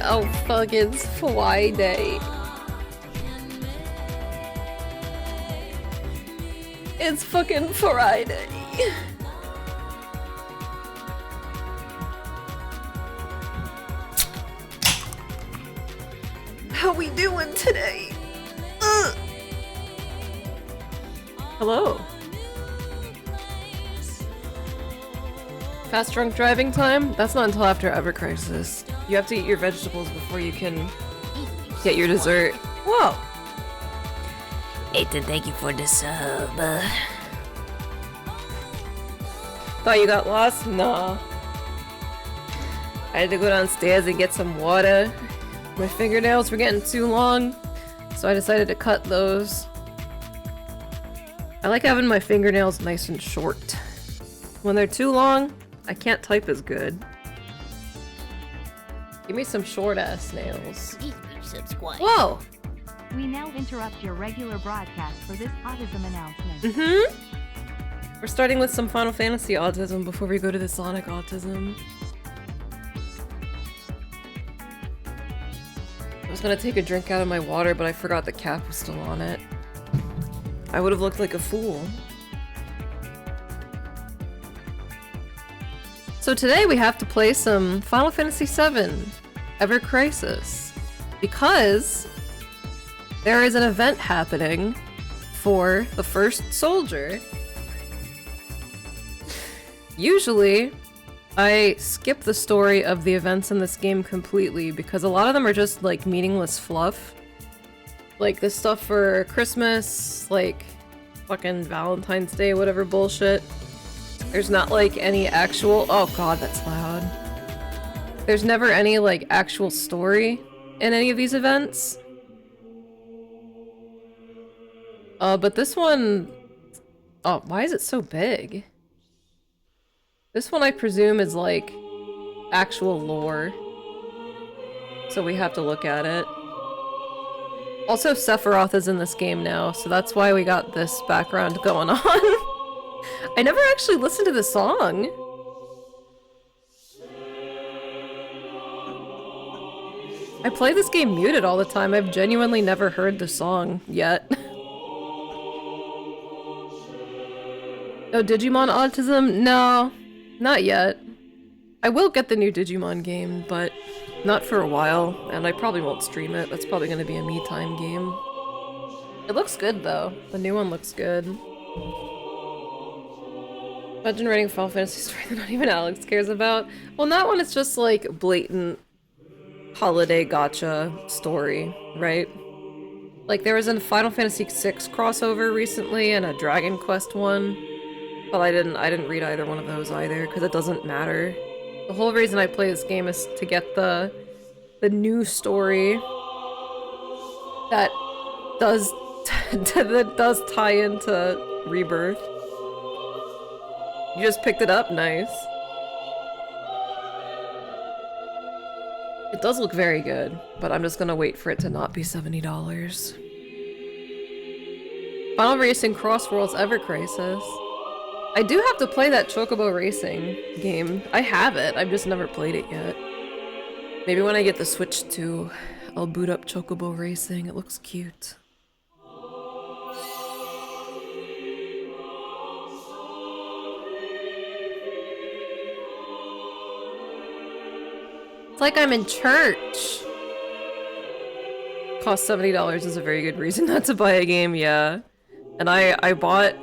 Oh fuck, it's Friday. It's fucking Friday. How we doing today? Hello. Fast drunk driving time? That's not until after Ever Crisis. You have to eat your vegetables before you can get your dessert. Whoa! Ethan, thank you for the sub. Thought you got lost? No. I had to go downstairs and get some water. My fingernails were getting too long, so I decided to cut those. I like having my fingernails nice and short. When they're too long, I can't type as good. Give me some short-ass nails. Whoa! We now interrupt your regular broadcast for this autism announcement. Mm-hmm. We're starting with some Final Fantasy autism before we go to the Sonic autism. I was gonna take a drink out of my water, but I forgot the cap was still on it. I would have looked like a fool. So today we have to play some Final Fantasy VII Ever Crisis because there is an event happening for the first soldier. Usually, I skip the story of the events in this game completely because a lot of them are just like meaningless fluff. Like the stuff for Christmas, like fucking Valentine's Day, whatever bullshit. There's not like any actual— oh god, that's loud. There's never any like actual story in any of these events. But this one— oh, why is it so big? This one I presume is like actual lore. So we have to look at it. Also, Sephiroth is in this game now, so that's why we got this background going on. I never actually listened to the song. I play this game muted all the time. I've genuinely never heard the song yet. Oh, Digimon Autism? No, not yet. I will get the new Digimon game, but not for a while, and I probably won't stream it. That's probably gonna be a me time game. It looks good though. The new one looks good. Imagine writing a Final Fantasy story that not even Alex cares about. Well, that one is just like blatant holiday gotcha story, right? Like there was a Final Fantasy VI crossover recently and a Dragon Quest one, but I didn't read either one of those either because it doesn't matter. The whole reason I play this game is to get the new story that does that does tie into Rebirth. You just picked it up, nice. It does look very good, but I'm just gonna wait for it to not be $70. Final Racing Cross Worlds Ever Crisis. I do have to play that Chocobo Racing game. I have it, I've just never played it yet. Maybe when I get the Switch 2, I'll boot up Chocobo Racing. It looks cute. It's like I'm in church. Cost $70 is a very good reason not to buy a game, yeah. And I bought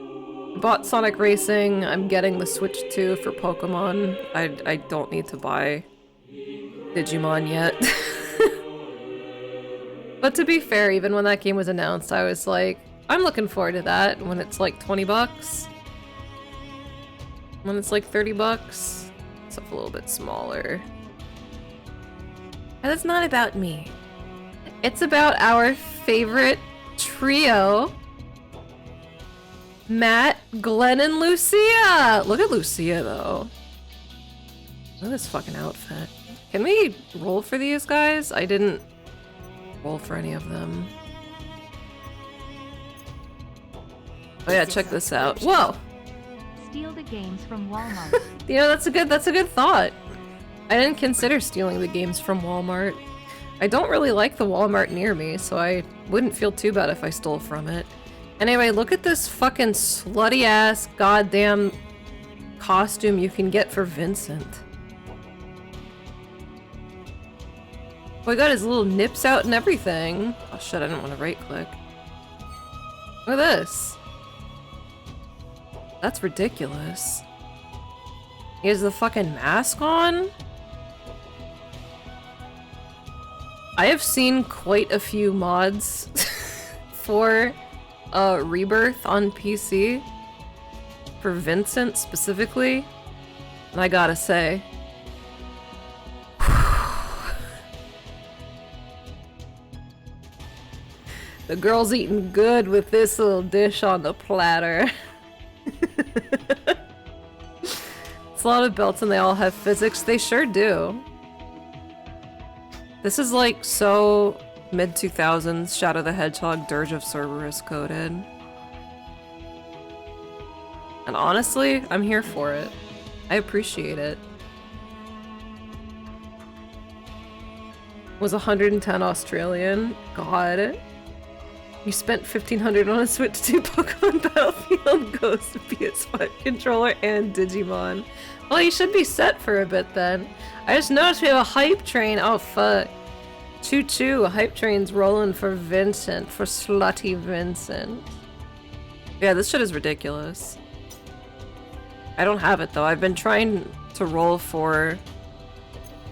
Sonic Racing. I'm getting the Switch 2 for Pokemon. I don't need to buy Digimon yet. But to be fair, even when that game was announced, I was like, I'm looking forward to that when it's like 20 bucks. When it's like 30 bucks, it's a little bit smaller. And it's not about me. It's about our favorite trio. Matt, Glenn, and Lucia! Look at Lucia, though. Look at this fucking outfit. Can we roll for these guys? I didn't roll for any of them. Oh yeah, check this out. Whoa! Steal the games from Walmart. You know, that's a good thought. I didn't consider stealing the games from Walmart. I don't really like the Walmart near me, so I wouldn't feel too bad if I stole from it. Anyway, look at this fucking slutty ass goddamn costume you can get for Vincent. Oh, he got his little nips out and everything. Oh shit, I didn't want to right click. Look at this. That's ridiculous. He has the fucking mask on? I have seen quite a few mods for Rebirth on PC. For Vincent specifically. And I gotta say, the girl's eating good with this little dish on the platter. It's a lot of belts and they all have physics. They sure do. This is like so mid-2000s Shadow the Hedgehog Dirge of Cerberus coded. And honestly, I'm here for it. I appreciate it. Was 110 Australian. God. You spent 1,500 on a Switch 2 Pokemon Battlefield Ghost PS5 controller and Digimon. Well, you should be set for a bit then. I just noticed we have a hype train. Oh fuck. Choo choo, a hype train's rolling for Vincent, for slutty Vincent. Yeah, this shit is ridiculous. I don't have it though. I've been trying to roll for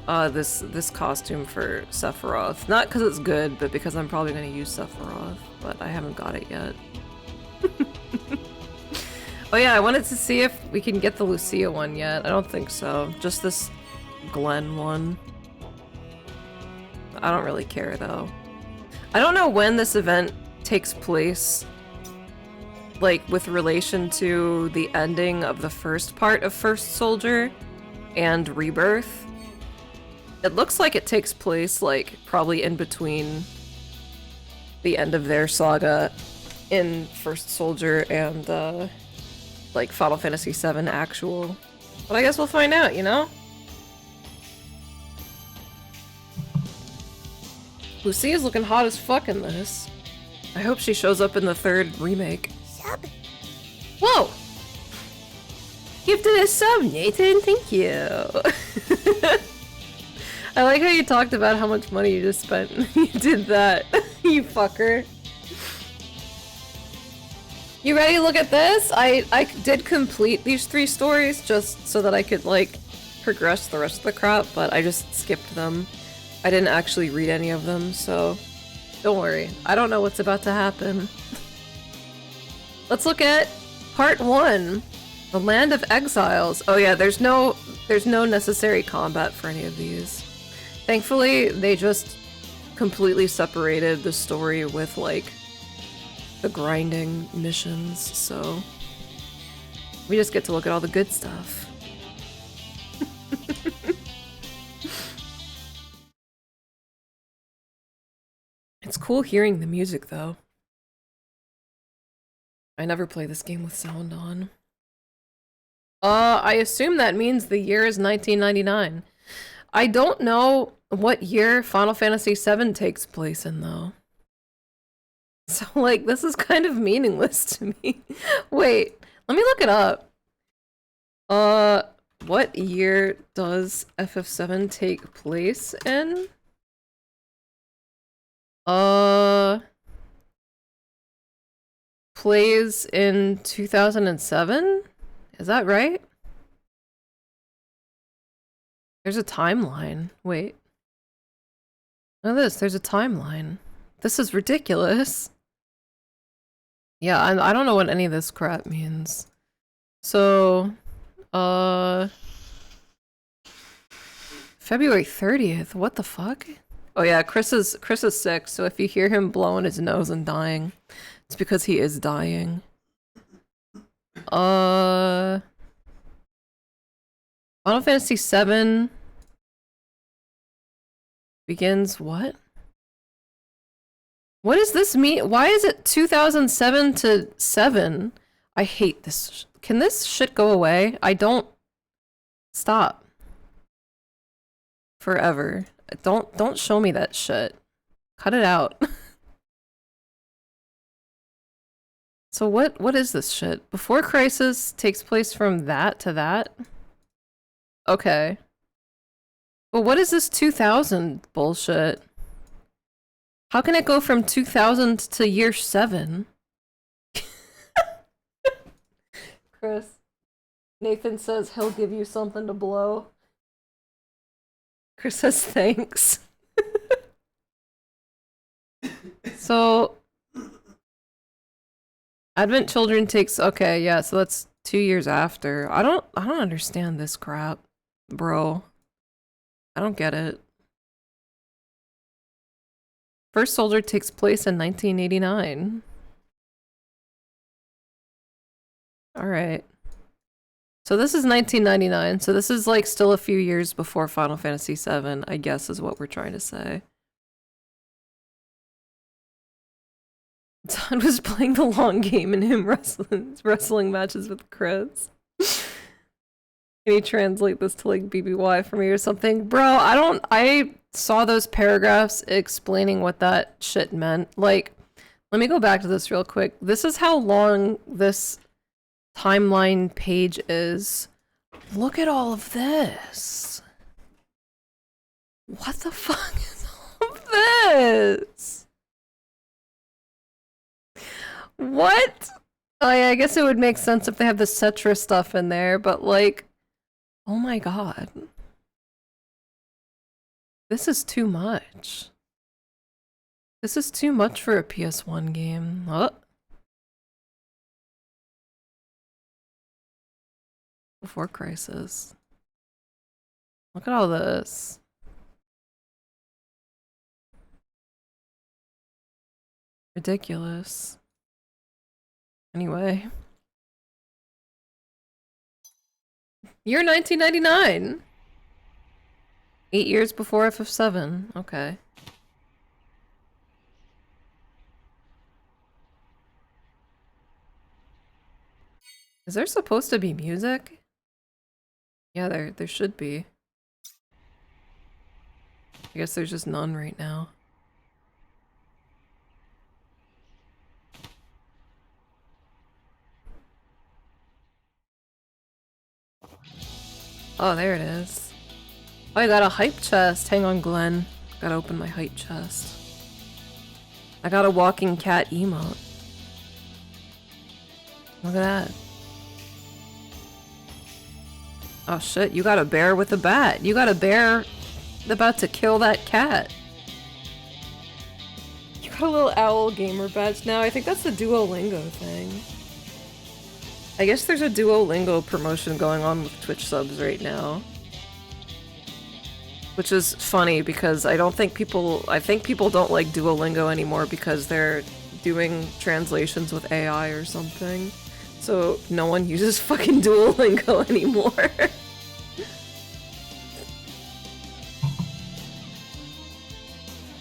this costume for Sephiroth. Not because it's good, but because I'm probably going to use Sephiroth. But I haven't got it yet. Oh yeah, I wanted to see if we can get the Lucia one yet. I don't think so. Just this Glenn one. I don't really care though. I don't know when this event takes place. Like, with relation to the ending of the first part of First Soldier and Rebirth. It looks like it takes place, like, probably in between the end of their saga in First Soldier and, like, Final Fantasy VII Actual. But I guess we'll find out, you know? Lucia's looking hot as fuck in this. I hope she shows up in the third remake. Sub. Whoa! Gifted a sub, Nathan, thank you! I like how you talked about how much money you just spent. You did that, you fucker. You ready to look at this? I did complete these 3 stories just so that I could, like, progress the rest of the crap, but I just skipped them. I didn't actually read any of them, so don't worry. I don't know what's about to happen. Let's look at part 1. The Land of Exiles. Oh yeah, there's no necessary combat for any of these. Thankfully, they just completely separated the story with, like, the grinding missions, so we just get to look at all the good stuff. It's cool hearing the music, though. I never play this game with sound on. I assume that means the year is 1999. I don't know what year Final Fantasy VII takes place in, though. So, like, this is kind of meaningless to me. Wait, let me look it up. What year does FF7 take place in? Plays in 2007? Is that right? There's a timeline. Wait. Look at this, there's a timeline. This is ridiculous. Yeah, I don't know what any of this crap means. So, February 30th, what the fuck? Oh yeah, Chris is sick, so if you hear him blowing his nose and dying, it's because he is dying. Final Fantasy VII begins what? What does this mean? Why is it 2007 to 7? I hate this. Can this shit go away? I don't... Stop. Forever. Don't show me that shit. Cut it out. So what is this shit? Before Crisis takes place from that to that? Okay. But what is this 2000 bullshit? How can it go from 2000 to year 7? Chris. Nathan says he'll give you something to blow. Chris says thanks. So Advent Children takes okay, yeah, so that's 2 years after. I don't understand this crap, bro. I don't get it. First Soldier takes place in 1989. Alright. So this is 1999, so this is like still a few years before Final Fantasy VII, I guess is what we're trying to say. Todd was playing the long game and him wrestling matches with Chris. Can you translate this to like BBY for me or something? Bro, I saw those paragraphs explaining what that shit meant. Like, let me go back to this real quick. This is how long this timeline page is. Look at all of this. What the fuck is all of this? What? Oh yeah, I guess it would make sense if they have the Cetra stuff in there, but like, oh my god. This is too much. This is too much for a PS1 game. Oh. Before Crisis. Look at all this. Ridiculous. Anyway. Year 1999! 8 years before FF7. Okay. Is there supposed to be music? Yeah, there should be. I guess there's just none right now. Oh, there it is. Oh, I got a hype chest. Hang on, Glenn. Gotta open my hype chest. I got a walking cat emote. Look at that. Oh shit, you got a bear with a bat. You got a bear about to kill that cat. You got a little owl gamer badge now. I think that's the Duolingo thing. I guess there's a Duolingo promotion going on with Twitch subs right now. Which is funny because I think people don't like Duolingo anymore because they're doing translations with AI or something. So no one uses fucking Duolingo anymore.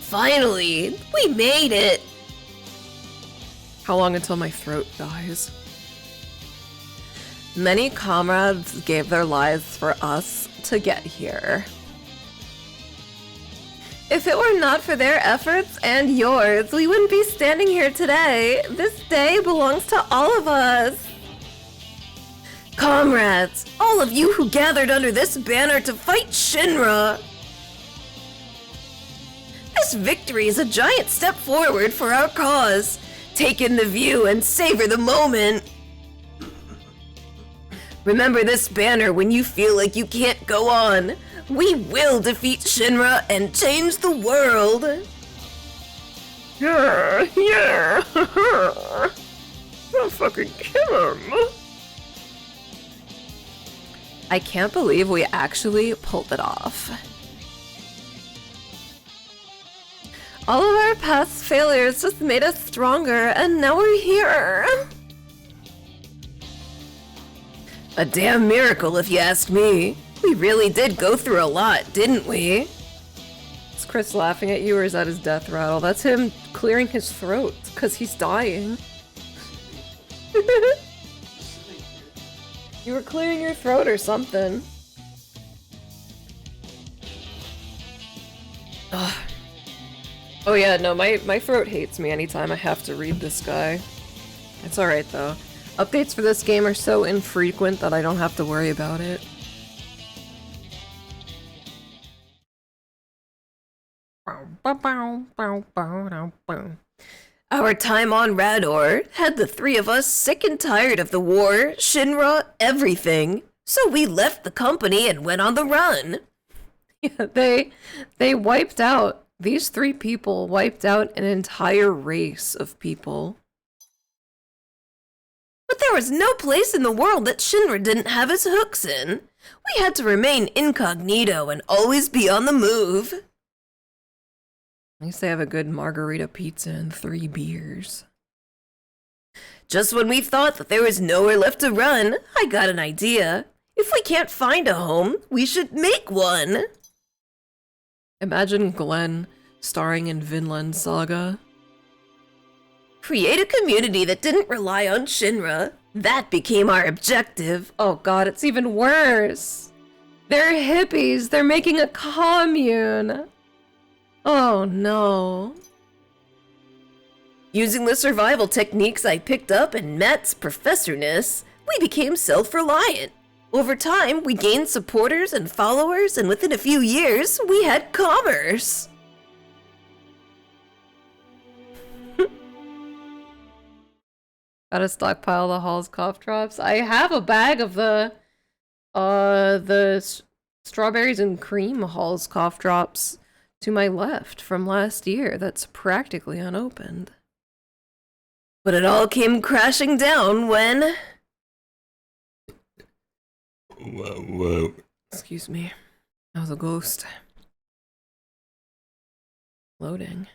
Finally, we made it! How long until my throat dies? Many comrades gave their lives for us to get here. If it were not for their efforts and yours, we wouldn't be standing here today. This day belongs to all of us. Comrades, all of you who gathered under this banner to fight Shinra. This victory is a giant step forward for our cause. Take in the view and savor the moment. Remember this banner when you feel like you can't go on. We will defeat Shinra and change the world. Yeah. I'll fucking kill him. I can't believe we actually pulled it off. All of our past failures just made us stronger, and now we're here. A damn miracle, if you ask me. We really did go through a lot, didn't we? Is Chris laughing at you, or is that his death rattle? That's him clearing his throat, because he's dying. You were clearing your throat or something. Oh yeah, no, my throat hates me anytime I have to read this guy. It's alright though. Updates for this game are so infrequent that I don't have to worry about it. Our time on Rador had the three of us sick and tired of the war, Shinra, everything. So we left the company and went on the run. Yeah, they wiped out, these three people wiped out an entire race of people. But there was no place in the world that Shinra didn't have his hooks in. We had to remain incognito and always be on the move. At least they have a good margarita pizza and 3 beers. Just when we thought that there was nowhere left to run, I got an idea. If we can't find a home, we should make one. Imagine Glenn starring in Vinland Saga. Create a community that didn't rely on Shinra. That became our objective. Oh god, it's even worse. They're hippies. They're making a commune. Oh no. Using the survival techniques I picked up in Matt's professorness, we became self-reliant. Over time, we gained supporters and followers, and within a few years, we had commerce. Gotta stockpile the Hall's cough drops. I have a bag of the strawberries and cream Hall's cough drops to my left from last year that's practically unopened. But it all came crashing down when... Whoa. Excuse me. That was a ghost. Loading.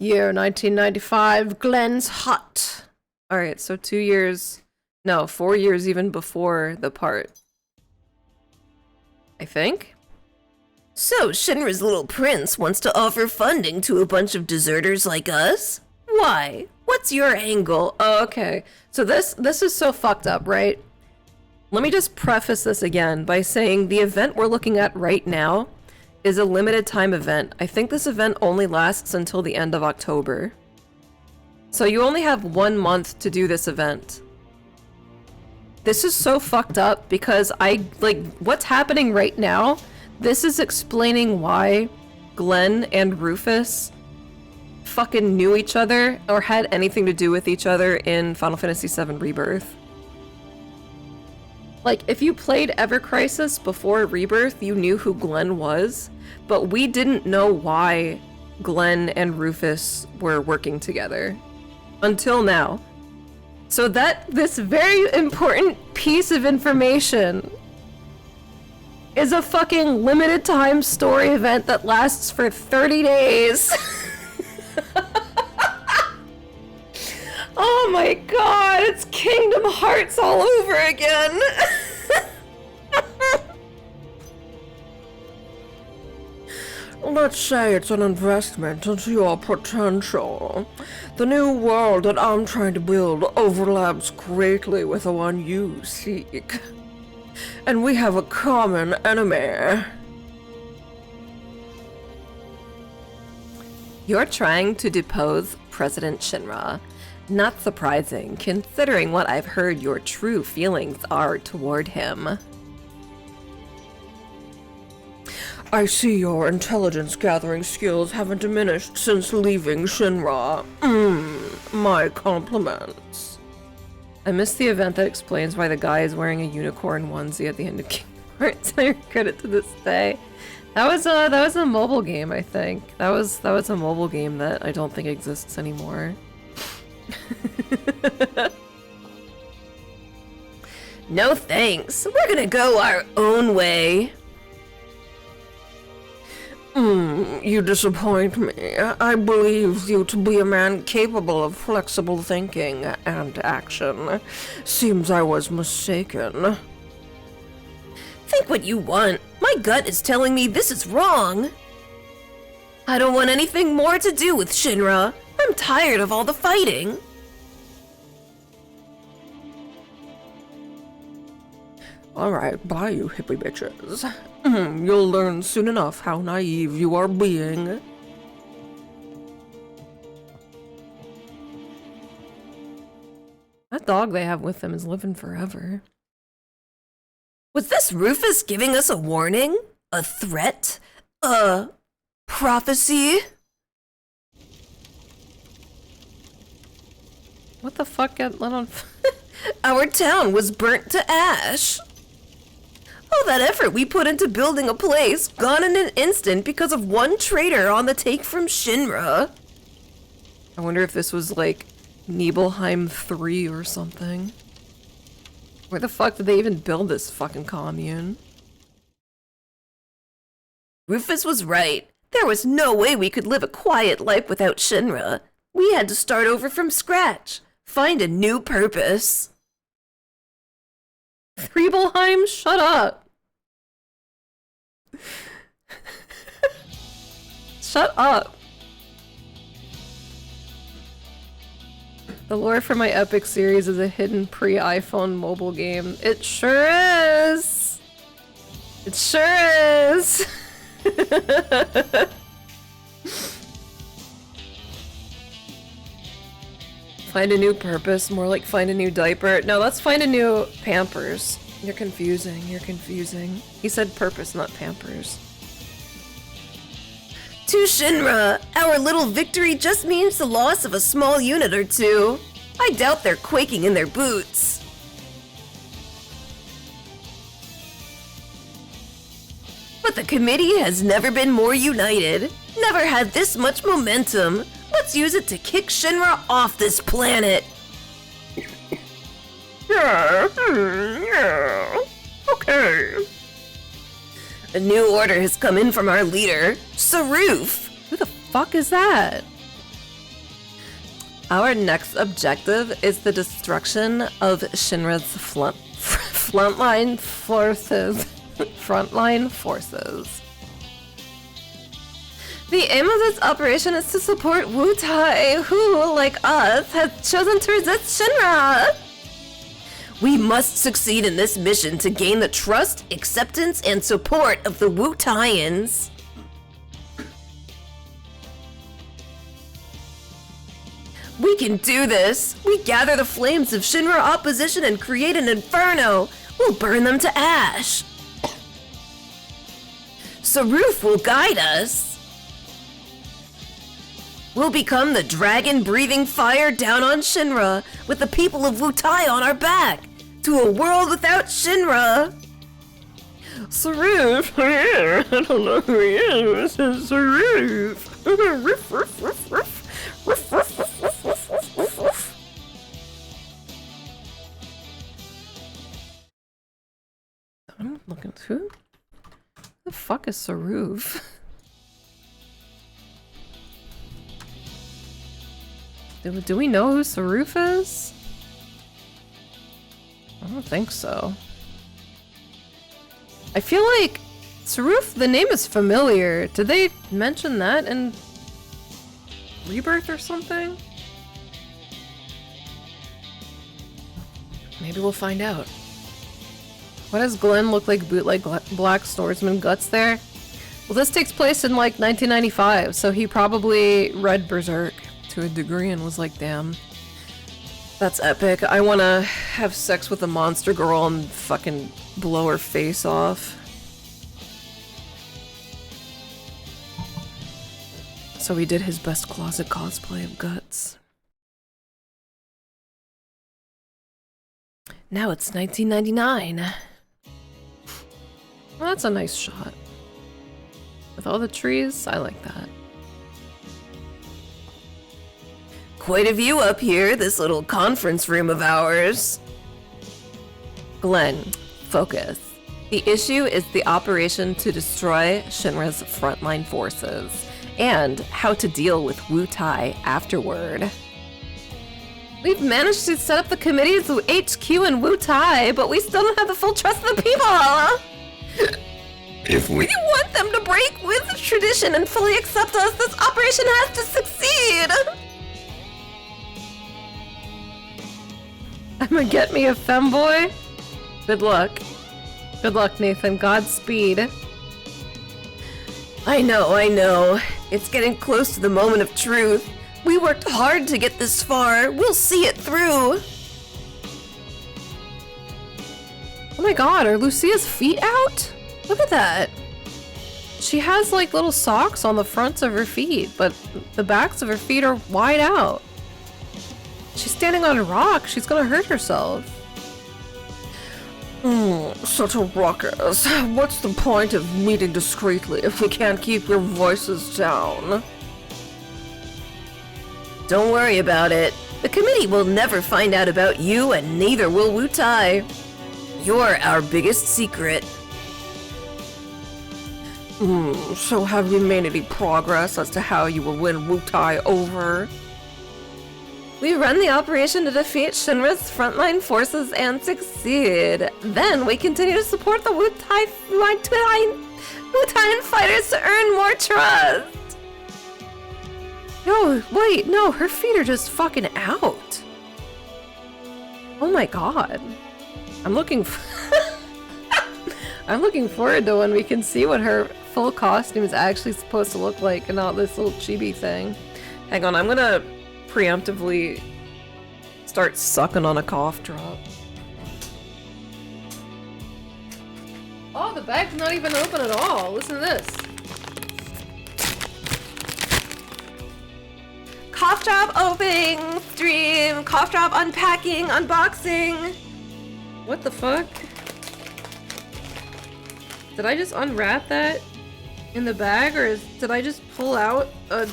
Year 1995, Glenn's Hut. Alright, so 2 years... No, 4 years even before the part. I think? So, Shinra's little prince wants to offer funding to a bunch of deserters like us? Why? What's your angle? Oh, okay. So this is so fucked up, right? Let me just preface this again by saying the event we're looking at right now is a limited time event. I think this event only lasts until the end of October. So you only have 1 month to do this event. This is so fucked up because what's happening right now, this is explaining why Glenn and Rufus fucking knew each other or had anything to do with each other in Final Fantasy VII Rebirth. Like, if you played Ever Crisis before Rebirth, you knew who Glenn was, but we didn't know why Glenn and Rufus were working together. Until now. So this very important piece of information is a fucking limited time story event that lasts for 30 days. Oh my god, it's Kingdom Hearts all over again! Let's say it's an investment into your potential. The new world that I'm trying to build overlaps greatly with the one you seek. And we have a common enemy. You're trying to depose President Shinra. Not surprising, considering what I've heard your true feelings are toward him. I see your intelligence gathering skills haven't diminished since leaving Shinra. My compliments. I missed the event that explains why the guy is wearing a unicorn onesie at the end of Kingdom Hearts. I regret it to this day. That was a mobile game, I think. That was a mobile game that I don't think exists anymore. No thanks. We're gonna go our own way. You disappoint me. I believed you to be a man capable of flexible thinking and action. Seems I was mistaken. Think what you want. My gut is telling me this is wrong. I don't want anything more to do with Shinra. I'm tired of all the fighting. Alright, bye you hippie bitches. You'll learn soon enough how naive you are being. That dog they have with them is living forever. Was this Rufus giving us a warning? A threat? A prophecy? What the fuck got lit on Our town was burnt to ash. All that effort we put into building a place, gone in an instant because of one traitor on the take from Shinra. I wonder if this was like Nibelheim 3 or something. Where the fuck did they even build this fucking commune? Rufus was right. There was no way we could live a quiet life without Shinra. We had to start over from scratch. Find a new purpose. Nibelheim, shut up! Shut up! The lore for my Epic series is a hidden pre-iPhone mobile game. It sure is! It sure is! Find a new purpose, more like find a new diaper. No, let's find a new Pampers. You're confusing, you're confusing. He said purpose, not Pampers. To Shinra, our little victory just means the loss of a small unit or two. I doubt they're quaking in their boots. But the committee has never been more united. Never had this much momentum. Let's use it to kick Shinra off this planet. Yeah, okay. A new order has come in from our leader, Saruf. Who the fuck is that? Our next objective is the destruction of Shinra's frontline forces. Frontline forces. The aim of this operation is to support Wu Tai, who, like us, has chosen to resist Shinra. We must succeed in this mission to gain the trust, acceptance, and support of the Wu Tai-ins. We can do this! We gather the flames of Shinra opposition and create an inferno! We'll burn them to ash! Saruf will guide us! We'll become the dragon breathing fire down on Shinra, with the people of Wu Tai on our back! To a world without Shinra! Saruf, I don't know who he is. This is Saruf. Ruff, ruff, ruff, ruff. Ruff, ruff, ruff, ruff, ruff, ruff, ruff, ruff. I'm looking who? The fuck is Saruf? Do we know who Saruf is? I don't think so. I feel like Saruf, the name is familiar. Did they mention that in Rebirth or something? Maybe we'll find out. Why does Glenn look like bootleg Black Swordsman guts there? Well, this takes place in like 1995, so he probably read Berserk to a degree and was like, damn. That's epic. I wanna have sex with a monster girl and fucking blow her face off. So he did his best closet cosplay of Guts. Now it's 1999. Well, that's a nice shot. With all the trees, I like that. Quite a view up here, this little conference room of ours. Glenn, focus. The issue is the operation to destroy Shinra's frontline forces, and how to deal with Wu Tai afterward. We've managed to set up the committees with HQ and Wu Tai, but we still don't have the full trust of the people! If we want them to break with tradition and fully accept us, this operation has to succeed! I'ma get me a femboy? Good luck. Good luck, Nathan. Godspeed. I know. It's getting close to the moment of truth. We worked hard to get this far. We'll see it through. Oh my god, are Lucia's feet out? Look at that. She has like little socks on the fronts of her feet, but the backs of her feet are wide out. She's standing on a rock. She's gonna hurt herself. Such a ruckus. What's the point of meeting discreetly if you can't keep your voices down? Don't worry about it. The committee will never find out about you, and neither will Wu Tai. You're our biggest secret. So have you made any progress as to how you will win Wu Tai over? We run the operation to defeat Shinra's frontline forces and succeed. Then we continue to support the Wu Tai fighters to earn more trust. Yo, wait, no, her feet are just fucking out. Oh my god. I'm looking forward to when we can see what her full costume is actually supposed to look like and not this little chibi thing. Hang on, I'm gonna preemptively start sucking on a cough drop. Oh, the bag's not even open at all. Listen to this. Cough drop opening stream. Cough drop unpacking, unboxing. What the fuck? Did I just unwrap that in the bag, or did I just pull out a...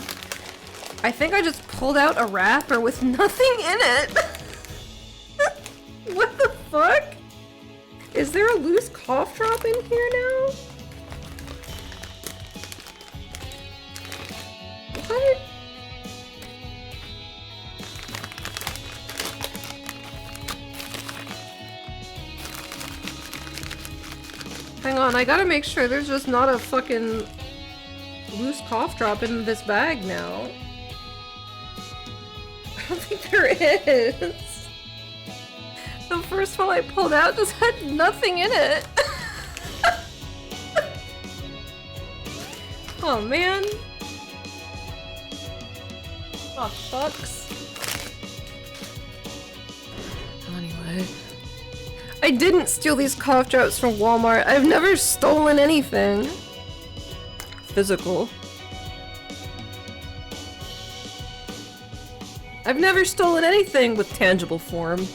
I think I just pulled out a wrapper with nothing in it. What the fuck? Is there a loose cough drop in here now? What? Hang on, I gotta make sure there's just not a fucking loose cough drop in this bag now. I don't think there is. The first one I pulled out just had nothing in it. Oh man. Oh fucks. Anyway. I didn't steal these cough drops from Walmart. I've never stolen anything. Physical. I've never stolen anything with tangible form.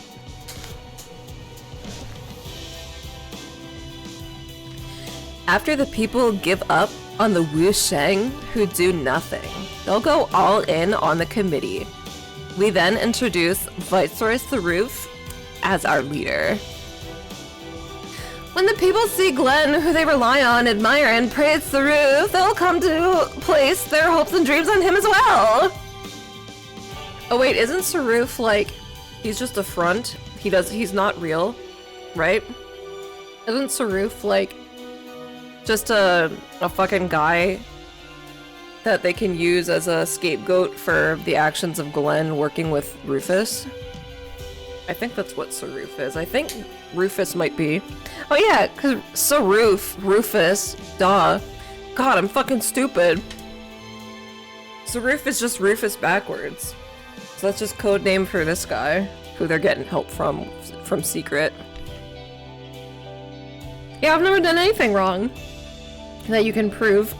After the people give up on the Wu Sheng who do nothing, they'll go all in on the committee. We then introduce Viceroy Saruf as our leader. When the people see Glenn, who they rely on, admire, and praise Saruf, they'll come to place their hopes and dreams on him as well. Oh wait, isn't Saruf like, he's just a front? He's not real, right? Isn't Saruf like just a fucking guy that they can use as a scapegoat for the actions of Glenn working with Rufus? I think that's what Saruf is. I think Rufus might be. Oh yeah, cause Rufus, duh. God, I'm fucking stupid. Saruf is just Rufus backwards. So that's just code name for this guy, who they're getting help from Secret. Yeah, I've never done anything wrong that you can prove.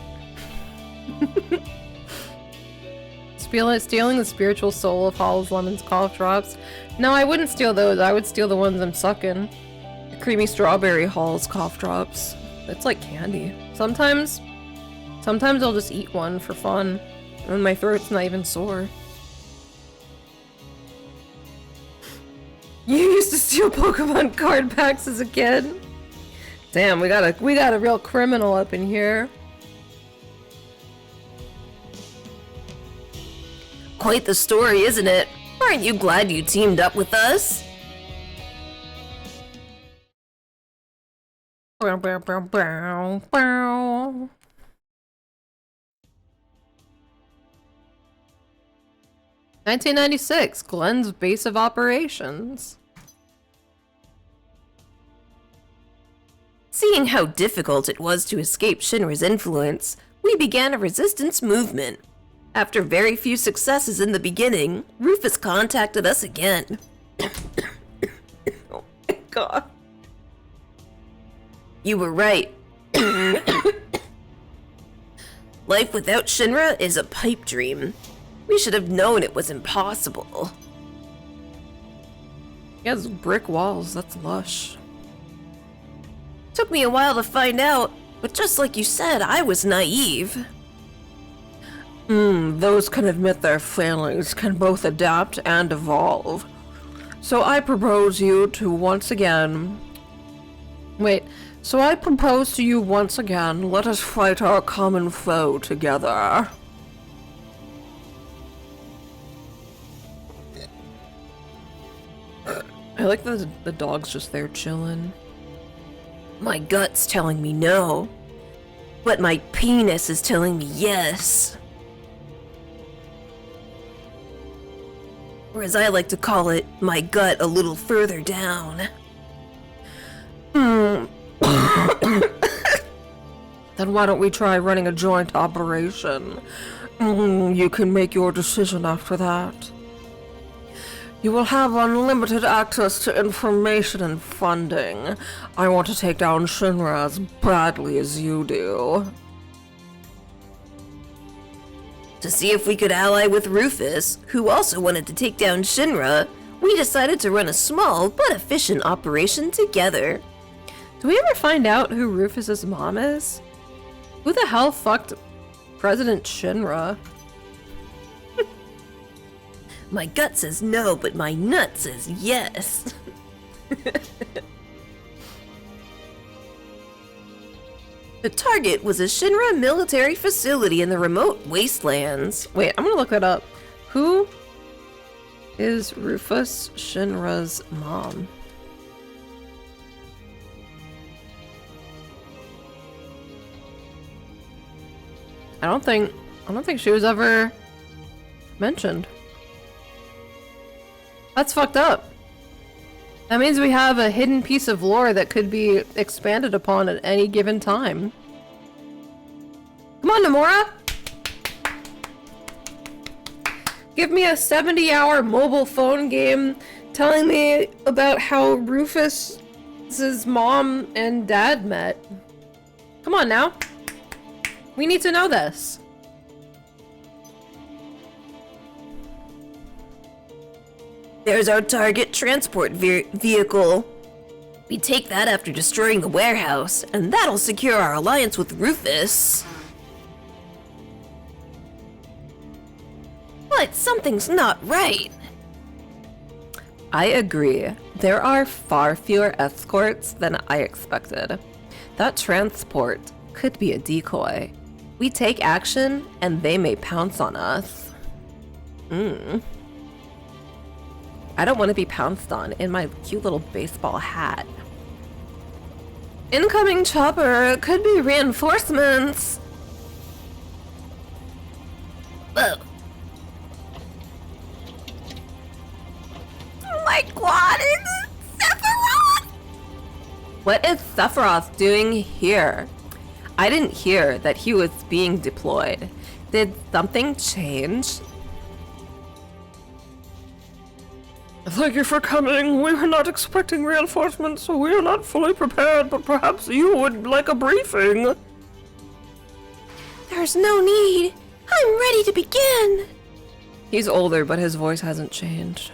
Stealing the spiritual soul of Halls Lemon's cough drops. No, I wouldn't steal those. I would steal the ones I'm sucking. The creamy strawberry Halls cough drops. It's like candy. Sometimes I'll just eat one for fun, and my throat's not even sore. You used to steal Pokemon card packs as a kid? Damn, we got a real criminal up in here. Quite the story, isn't it? Aren't you glad you teamed up with us? Bow, bow, bow, bow, bow. 1996, Glenn's base of operations. Seeing how difficult it was to escape Shinra's influence, we began a resistance movement. After very few successes in the beginning, Rufus contacted us again. Oh my god. You were right. Life without Shinra is a pipe dream. We should have known it was impossible. He has brick walls, that's lush. Took me a while to find out, but just like you said, I was naive. Those can admit their failings can both adapt and evolve. So I propose to you once again, let us fight our common foe together. I like that the dog's just there chilling. My gut's telling me no, but my penis is telling me yes. Or as I like to call it, my gut a little further down. Then why don't we try running a joint operation? You can make your decision after that. You will have unlimited access to information and funding. I want to take down Shinra as badly as you do. To see if we could ally with Rufus, who also wanted to take down Shinra, we decided to run a small but efficient operation together. Do we ever find out who Rufus's mom is? Who the hell fucked President Shinra? My gut says no, but my nut says yes. The target was a Shinra military facility in the remote wastelands. Wait, I'm gonna look that up. Who is Rufus Shinra's mom? I don't think she was ever mentioned. That's fucked up. That means we have a hidden piece of lore that could be expanded upon at any given time. Come on, Nomura! Give me a 70-hour mobile phone game telling me about how Rufus's mom and dad met. Come on now. We need to know this. There's our target transport vehicle. We take that after destroying the warehouse, and that'll secure our alliance with Rufus. But something's not right. I agree. There are far fewer escorts than I expected. That transport could be a decoy. We take action, and they may pounce on us. I don't want to be pounced on in my cute little baseball hat. Incoming chopper could be reinforcements. Whoa. Oh my god, it's Sephiroth! What is Sephiroth doing here? I didn't hear that he was being deployed. Did something change? Thank you for coming. We were not expecting reinforcements, so we are not fully prepared, but perhaps you would like a briefing. There's no need. I'm ready to begin. He's older, but his voice hasn't changed.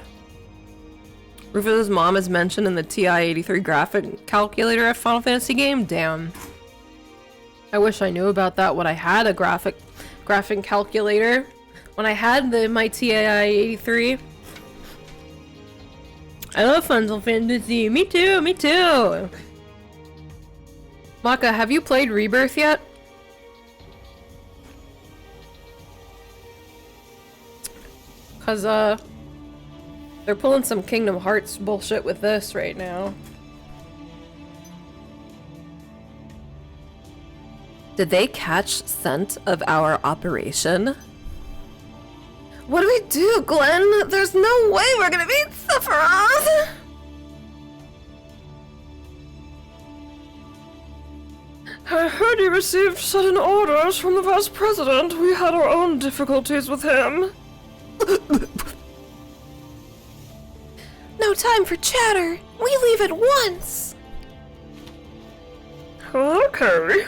Rufus's mom is mentioned in the TI-83 graphic calculator at Final Fantasy game? Damn. I wish I knew about that when I had a graphic calculator. When I had my TI-83. I love Final Fantasy. Me too, me too. Maka, have you played Rebirth yet? Cause they're pulling some Kingdom Hearts bullshit with this right now. Did they catch scent of our operation? What do we do, Glenn? There's no way we're gonna beat Sephiroth! I heard you received sudden orders from the Vice President. We had our own difficulties with him. No time for chatter. We leave at once. Okay.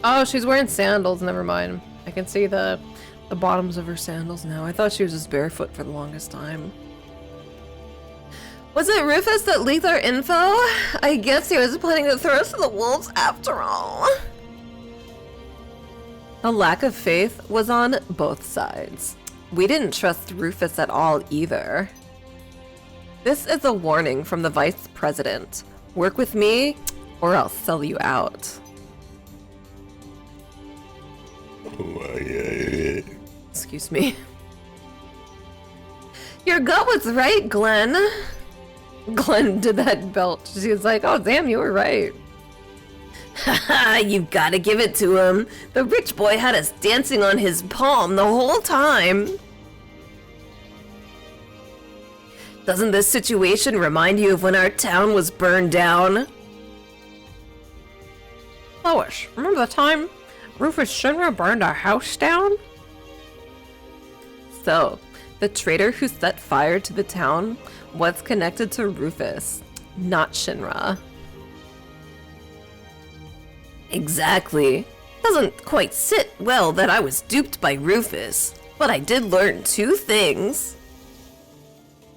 Oh, she's wearing sandals. Never mind. I can see the bottoms of her sandals now. I thought she was just barefoot for the longest time. Was it Rufus that leaked our info? I guess he was planning to throw us to the wolves after all. The lack of faith was on both sides. We didn't trust Rufus at all either. This is a warning from the Vice President. Work with me, or I'll sell you out. Excuse me. Your gut was right, Glenn. Glenn did that belch. She was like, oh damn, you were right. Haha, you've gotta give it to him. The rich boy had us dancing on his palm the whole time. Doesn't this situation remind you of when our town was burned down? Lois, remember the time Rufus Shinra burned our house down? So, the traitor who set fire to the town was connected to Rufus, not Shinra. Exactly. Doesn't quite sit well that I was duped by Rufus, but I did learn two things.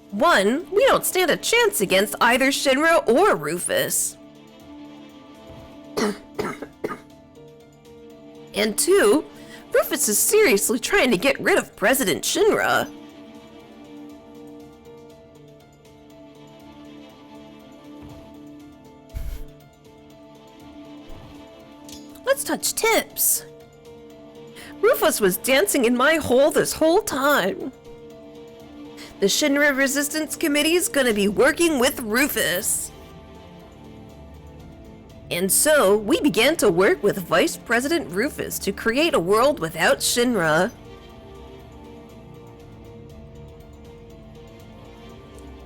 One, we don't stand a chance against either Shinra or Rufus. And two, Rufus is seriously trying to get rid of President Shinra. Let's touch tips. Rufus was dancing in my hole this whole time. The Shinra Resistance Committee is gonna be working with Rufus. And so, we began to work with Vice President Rufus to create a world without Shinra.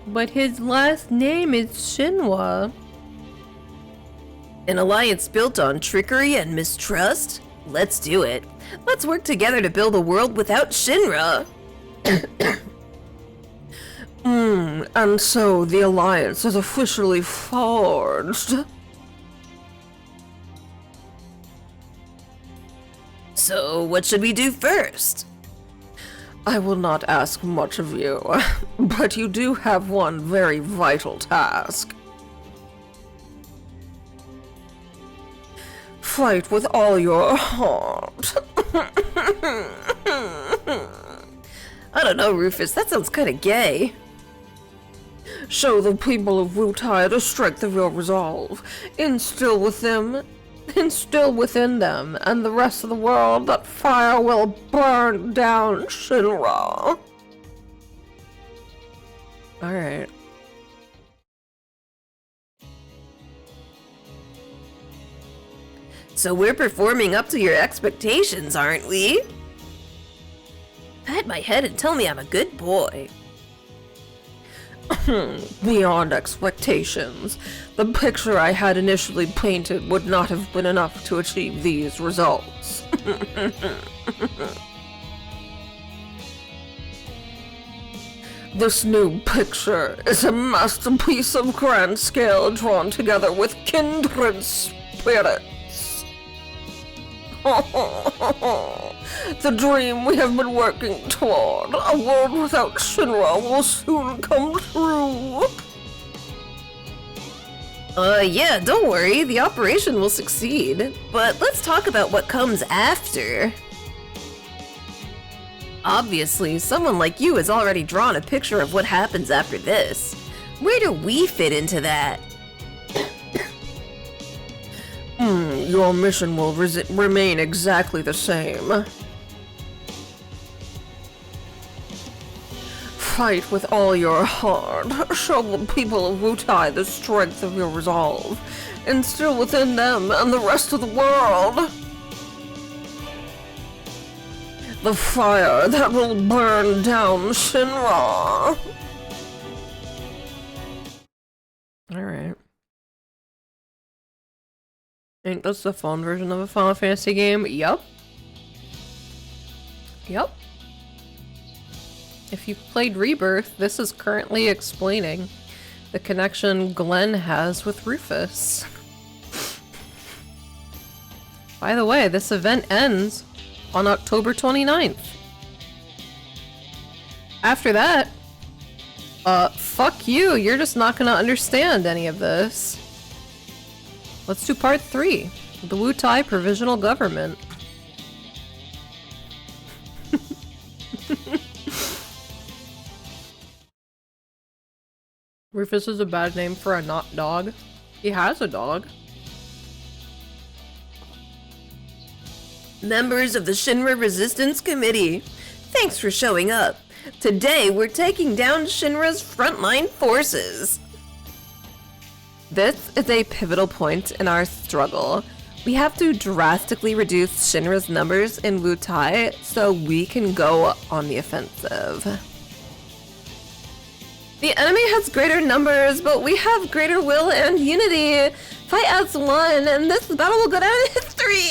But his last name is Shinwa. An alliance built on trickery and mistrust? Let's do it. Let's work together to build a world without Shinra. And so the alliance is officially forged. So, what should we do first? I will not ask much of you, but you do have one very vital task. Fight with all your heart. I don't know, Rufus, that sounds kinda gay. Show the people of Wutai the strength of your resolve. Instill within them and the rest of the world that fire will burn down Shinra. Alright. So we're performing up to your expectations, aren't we? Pat my head and tell me I'm a good boy. Beyond expectations. The picture I had initially painted would not have been enough to achieve these results. This new picture is a masterpiece of grand scale drawn together with kindred spirits. The dream we have been working toward, a world without Shinra, will soon come true. Yeah, don't worry, the operation will succeed. But let's talk about what comes after. Obviously, someone like you has already drawn a picture of what happens after this. Where do we fit into that? Your mission will remain exactly the same. Fight with all your heart. Show the people of Wutai the strength of your resolve. Instill within them and the rest of the world The fire that will burn down Shinra. Alright. Ain't this the phone version of a Final Fantasy game? Yup. Yup. If you've played Rebirth, this is currently explaining the connection Glenn has with Rufus. By the way, this event ends on October 29th. After that, fuck you, you're just not gonna understand any of this. Let's do part 3, the Wutai Provisional Government. Rufus is a bad name for a not dog. He has a dog. Members of the Shinra Resistance Committee, thanks for showing up. Today we're taking down Shinra's frontline forces. This is a pivotal point in our struggle. We have to drastically reduce Shinra's numbers in Wutai so we can go on the offensive. The enemy has greater numbers, but we have greater will and unity. Fight as one, and this battle will go down in history!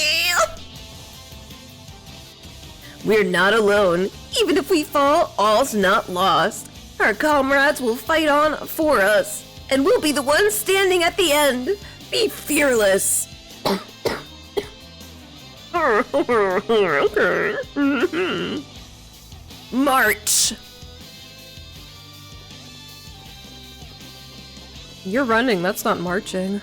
We're not alone. Even if we fall, all's not lost. Our comrades will fight on for us, and we'll be the ones standing at the end. Be fearless. March. You're running, that's not marching.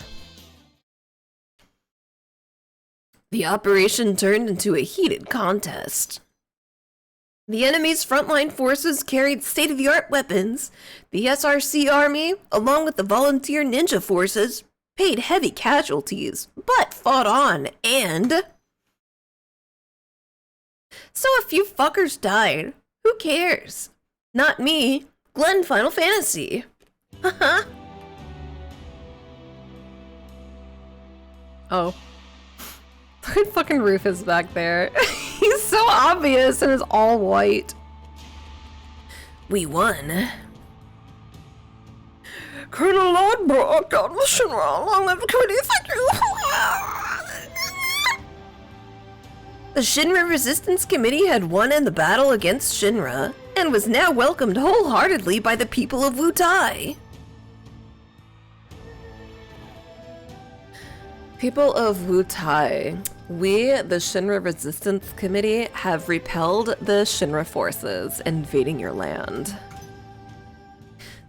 The operation turned into a heated contest. The enemy's frontline forces carried state-of-the-art weapons. The SRC army, along with the volunteer ninja forces, paid heavy casualties, but fought on, and... So a few fuckers died. Who cares? Not me. Glenn Final Fantasy. Haha. Oh. Look at fucking Rufus back there. He's so obvious and is all white. We won. Colonel Lodbrok, God bless Shinra, long live the committee, thank you. The Shinra Resistance Committee had won in the battle against Shinra, and was now welcomed wholeheartedly by the people of Wutai. People of Wutai, we, the Shinra Resistance Committee, have repelled the Shinra forces invading your land.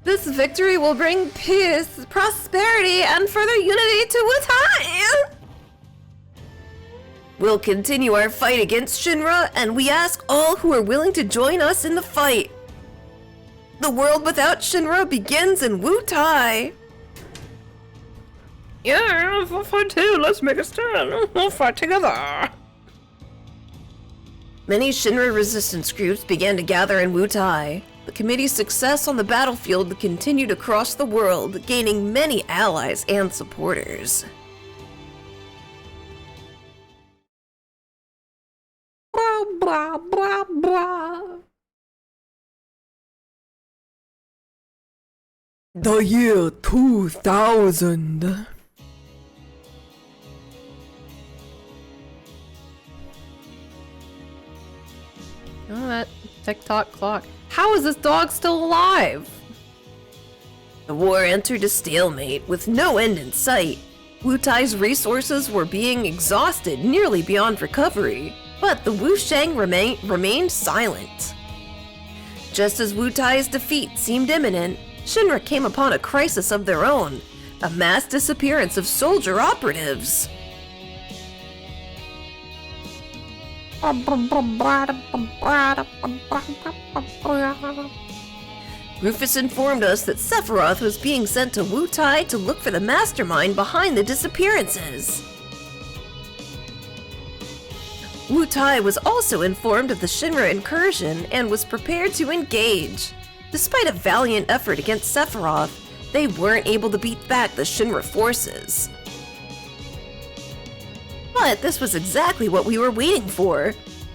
This victory will bring peace, prosperity, and further unity to Wutai! We'll continue our fight against Shinra, and we ask all who are willing to join us in the fight. The world without Shinra begins in Wutai. Yeah, we'll fight too, let's make a stand. We'll fight together. Many Shinra resistance groups began to gather in Wutai. The committee's success on the battlefield continued across the world, gaining many allies and supporters. Blah, blah, blah, blah. The year 2000. Oh, that tick-tock clock. How is this dog still alive? The war entered a stalemate with no end in sight. Wutai's resources were being exhausted nearly beyond recovery, but the Wushang remained silent. Just as Wutai's defeat seemed imminent, Shinra came upon a crisis of their own, a mass disappearance of soldier operatives. Rufus informed us that Sephiroth was being sent to Wutai to look for the mastermind behind the disappearances. Wutai was also informed of the Shinra incursion and was prepared to engage. Despite a valiant effort against Sephiroth, they weren't able to beat back the Shinra forces. But this was exactly what we were waiting for.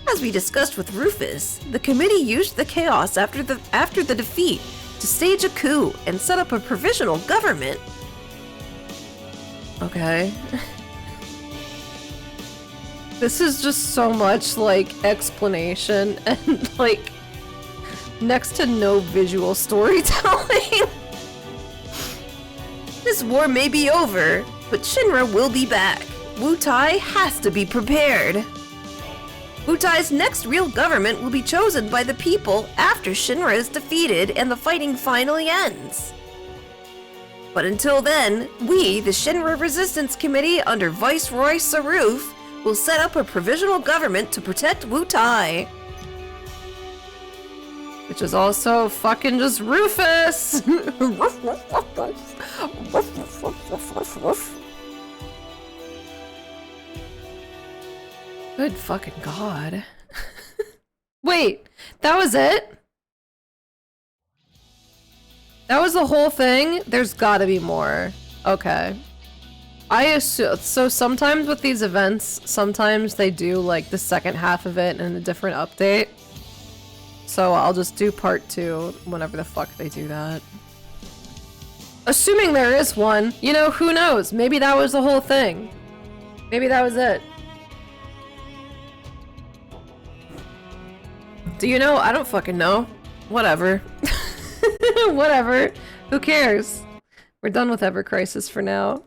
As we discussed with Rufus, the committee used the chaos after the defeat to stage a coup and set up a provisional government. Okay. This is just so much, like, explanation and, like, next to no visual storytelling. This war may be over, but Shinra will be back. Wutai has to be prepared. Wutai's next real government will be chosen by the people after Shinra is defeated and the fighting finally ends. But until then, we, the Shinra Resistance Committee under Viceroy Saruf, will set up a provisional government to protect Wutai. Which is also fucking just Rufus! Good fucking god. Wait, that was it? That was the whole thing? There's gotta be more. Okay. I assume, so sometimes with these events, sometimes they do like the second half of it in a different update. So I'll just do part 2 whenever the fuck they do that. Assuming there is one, you know, who knows? Maybe that was the whole thing. Maybe that was it. Do you know? I don't fucking know. Whatever. Whatever. Who cares? We're done with Ever Crisis for now.